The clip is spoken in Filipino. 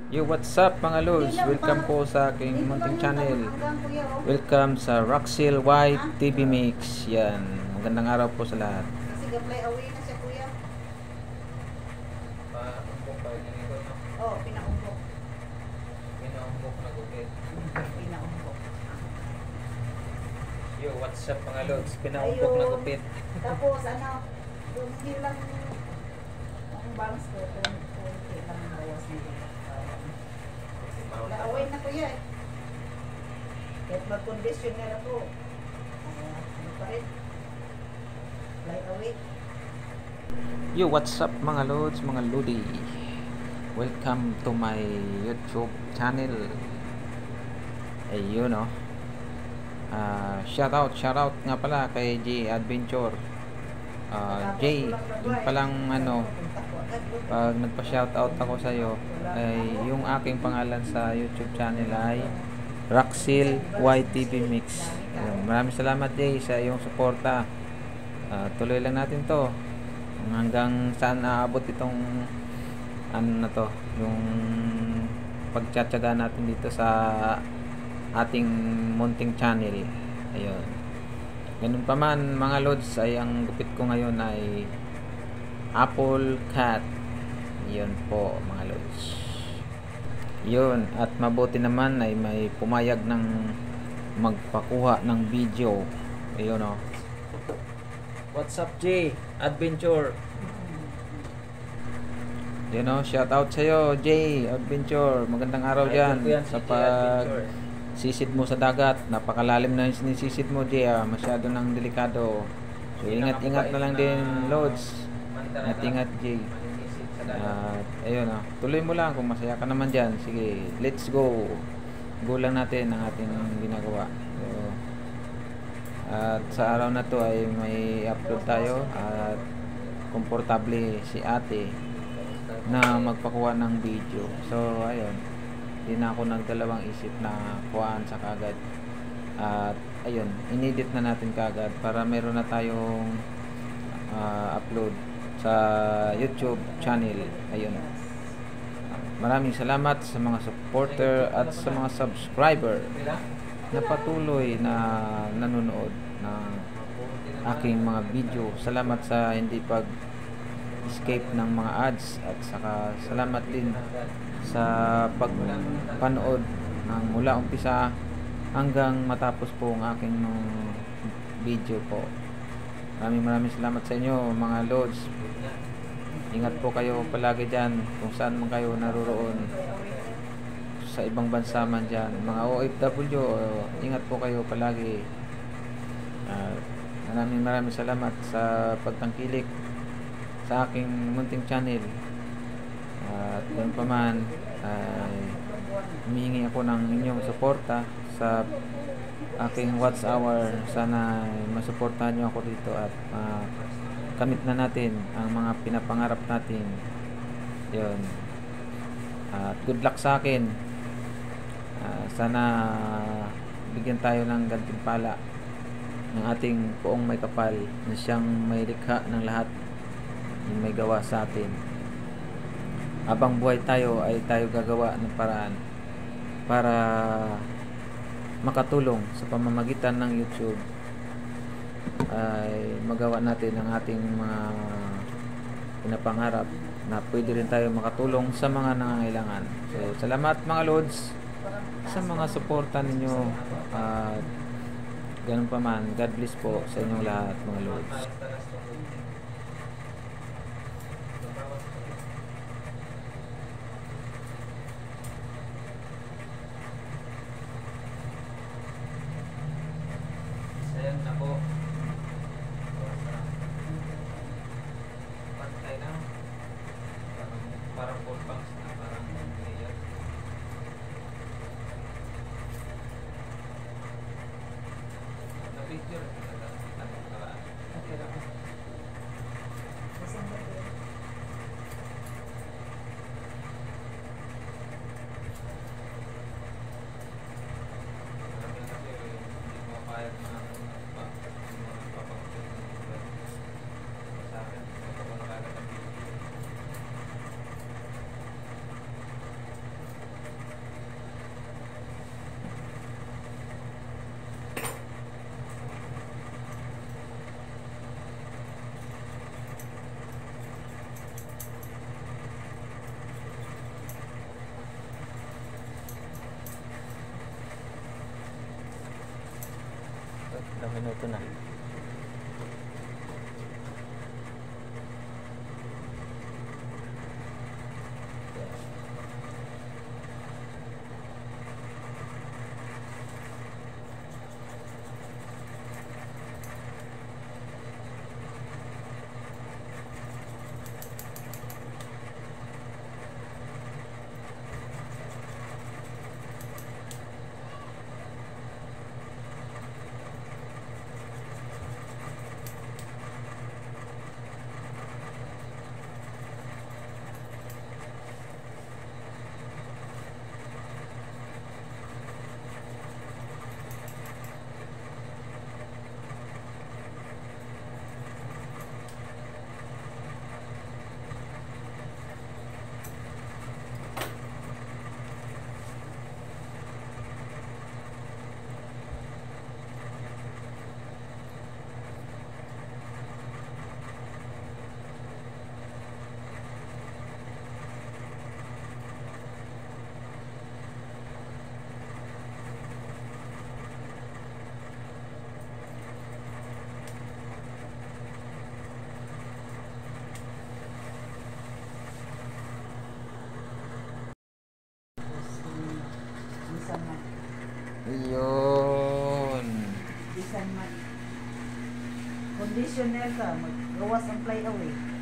Yo, what's up mga Hindi lods? lang, Welcome po sa aking dito lang munting yung channel. hanggang kuya, oh. Welcome sa Roxil White Ha? TV Mix. Yan, magandang araw po sa lahat. Kasi gaplay away na siya kuya. Oh, pinaumbok. Pinaumbok. Yo, what's up mga lods? Ayun. Tapos ano, yung hindi lang ang bangs ko, konti lang ang bawas nito. Away na kuya eh. Kahit mag-conditioner ako, ano pa rin? Fly away. Yo, what's up mga lods, mga lodi? Welcome to my YouTube channel. Ayun oh. Shout out nga pala kay J Adventure. Jay, yung palang ano, pag nagpa-shoutout ako sa iyo, ay yung aking pangalan sa YouTube channel ay Roxil YTV Mix. Ayun, maraming salamat Jay sa iyong suporta. Tuloy lang natin to hanggang saan aabot itong ano na to, yung pagtsatsaga natin dito sa ating munting channel. Ayun. Ganun pa man mga lods, ay ang gupit ko ngayon ay Apple Cat. Yun po mga lods. Yun, at mabuti naman ay may pumayag ng magpakuha ng video. Ayun o. What's up Jay? Adventure. Yun o, shout out sa'yo Jay Adventure. Magandang araw dyan sa pag sisid mo sa dagat. Napakalalim na yung sinisisid mo Jay, masyado nang delikado. So ingat-ingat na lang din lods. Ingat-ingat Jay. Ayun tuloy mo lang kung masaya ka naman dyan. Sige, let's go. Go lang natin ang ating ginagawa. So, at sa araw na to ay may upload tayo at komportable si ate na magpakuha ng video. So ayun, hindi na ako nagdalawang isip na kuhaan sa kagad. At ayun, inedit na natin kagad para meron na tayong upload sa YouTube channel. Ayun. Maraming salamat sa mga supporter at sa mga subscriber na patuloy na nanonood ng aking mga video. Salamat sa hindi pag-escape ng mga ads at saka salamat din sa pagpanood ng mula umpisa hanggang matapos po ang aking video po. Maraming salamat sa inyo mga lods. Ingat po kayo palagi dyan kung saan man kayo naroroon sa ibang bansa man dyan. Mga OFW, ingat po kayo palagi. Maraming salamat sa pagtangkilik sa aking munting channel. At yun pa man, humihingi ako ng inyong suporta sa aking watch hour. Sana masuportahan nyo ako dito at kamit na natin ang mga pinapangarap natin. Yun. At good luck sa akin. Sana bigyan tayo ng gantimpala ng ating poong may kapal na siyang may likha ng lahat yung may gawa sa atin. Habang buhay tayo ay tayo gagawa ng paraan para makatulong sa pamamagitan ng YouTube ay magawa natin ang ating mga pinapangarap na pwede rin tayo makatulong sa mga nangangailangan. So, salamat mga lods sa mga suporta ninyo at ganun pa man. God bless po sa inyong lahat mga lods. Ayan ako. Pantay na. Parang full box na. Parang layer. Na-picture. Okay lang. Ilang minuto na. Bisan man. Iyon. Bisan man. Conditioner ka, maggawas ang fly away.